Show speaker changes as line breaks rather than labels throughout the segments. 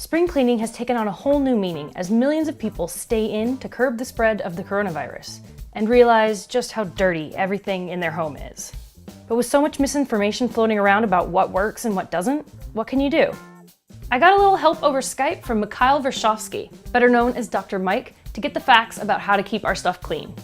Spring cleaning has taken on a whole new meaning as millions of people stay in to curb the spread of the coronavirus and realize just how dirty everything in their home is. But with so much misinformation floating around about what works and what doesn't, what can you do? I got a little help over Skype from Mikhail Vershovsky, better known as Dr. Mike, to get the facts about how to keep our stuff clean.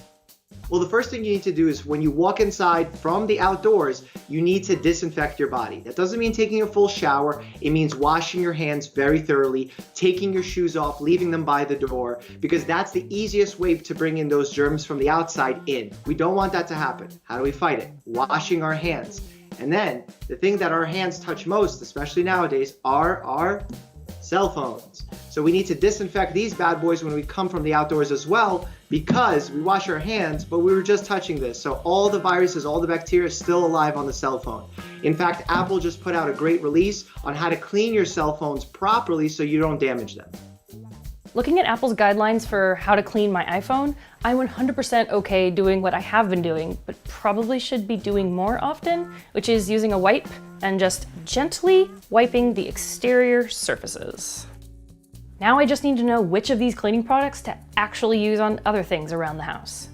Well, the first thing you need to do is when you walk inside from the outdoors, you need to disinfect your body. That doesn't mean taking a full shower. It means washing your hands very thoroughly, taking your shoes off, leaving them by the door, because that's the easiest way to bring in those germs from the outside in. We don't want that to happen. How do we fight it? Washing our hands. And then the thing that our hands touch most, especially nowadays, are our cell phones. So we need to disinfect these bad boys when we come from the outdoors as well, because we wash our hands, but we were just touching this. So all the viruses, all the bacteria is still alive on the cell phone. In fact, Apple just put out a great release on how to clean your cell phones properly so you don't damage them.
Looking at Apple's guidelines for how to clean my iPhone, I'm 100% okay doing what I have been doing, but probably should be doing more often, which is using a wipe and just gently wiping the exterior surfaces. Now I just need to know which of these cleaning products to actually use on other things around the house.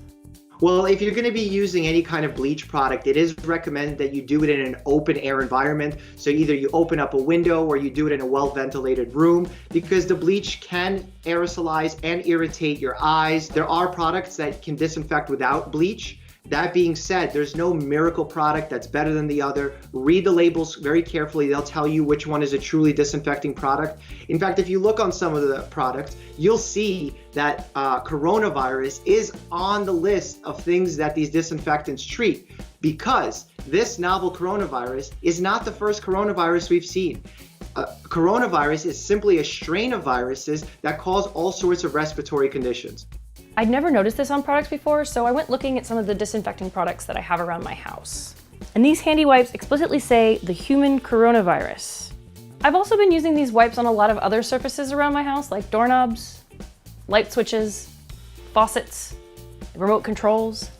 Well, if you're going to be using any kind of bleach product, it is recommended that you do it in an open air environment. So either you open up a window or you do it in a well-ventilated room, because the bleach can aerosolize and irritate your eyes. There are products that can disinfect without bleach. That being said, there's no miracle product that's better than the other. Read the labels very carefully. They'll tell you which one is a truly disinfecting product. In fact, if you look on some of the products, you'll see that coronavirus is on the list of things that these disinfectants treat, because this novel coronavirus is not the first coronavirus we've seen. Coronavirus is simply a strain of viruses that cause all sorts of respiratory conditions.
I'd never noticed this on products before, so I went looking at some of the disinfecting products that I have around my house. And these handy wipes explicitly say the human coronavirus. I've also been using these wipes on a lot of other surfaces around my house, like doorknobs, light switches, faucets, remote controls.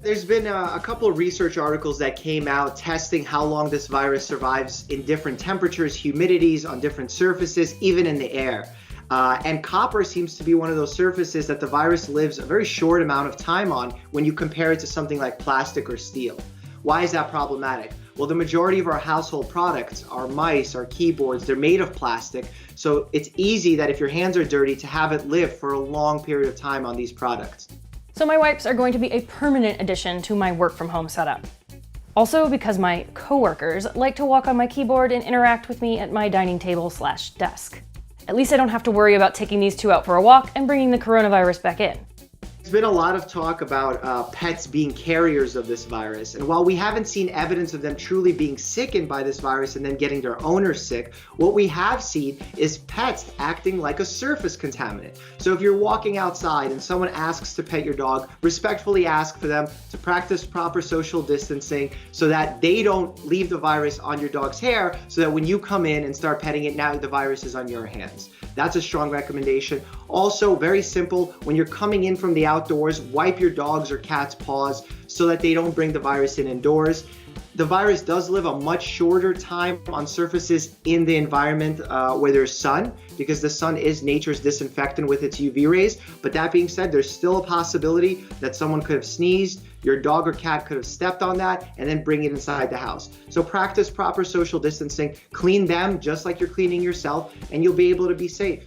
There's been a couple of research articles that came out testing how long this virus survives in different temperatures, humidities, on different surfaces, even in the air. And copper seems to be one of those surfaces that the virus lives a very short amount of time on when you compare it to something like plastic or steel. Why is that problematic? Well, the majority of our household products, our mice, our keyboards, they're made of plastic. So it's easy that if your hands are dirty to have it live for a long period of time on these products.
So my wipes are going to be a permanent addition to my work from home setup. Also because my coworkers like to walk on my keyboard and interact with me at my dining table/desk. At least I don't have to worry about taking these two out for a walk and bringing the coronavirus back in.
There's been a lot of talk about pets being carriers of this virus. And while we haven't seen evidence of them truly being sickened by this virus and then getting their owners sick, what we have seen is pets acting like a surface contaminant. So if you're walking outside and someone asks to pet your dog, respectfully ask for them to practice proper social distancing so that they don't leave the virus on your dog's hair, so that when you come in and start petting it, now the virus is on your hands. That's a strong recommendation. Also, very simple, when you're coming in from the outdoors, wipe your dog's or cat's paws so that they don't bring the virus in indoors. The virus does live a much shorter time on surfaces in the environment where there's sun, because the sun is nature's disinfectant with its UV rays. But that being said, there's still a possibility that someone could have sneezed, your dog or cat could have stepped on that, and then bring it inside the house. So practice proper social distancing, clean them just like you're cleaning yourself, and you'll be able to be safe.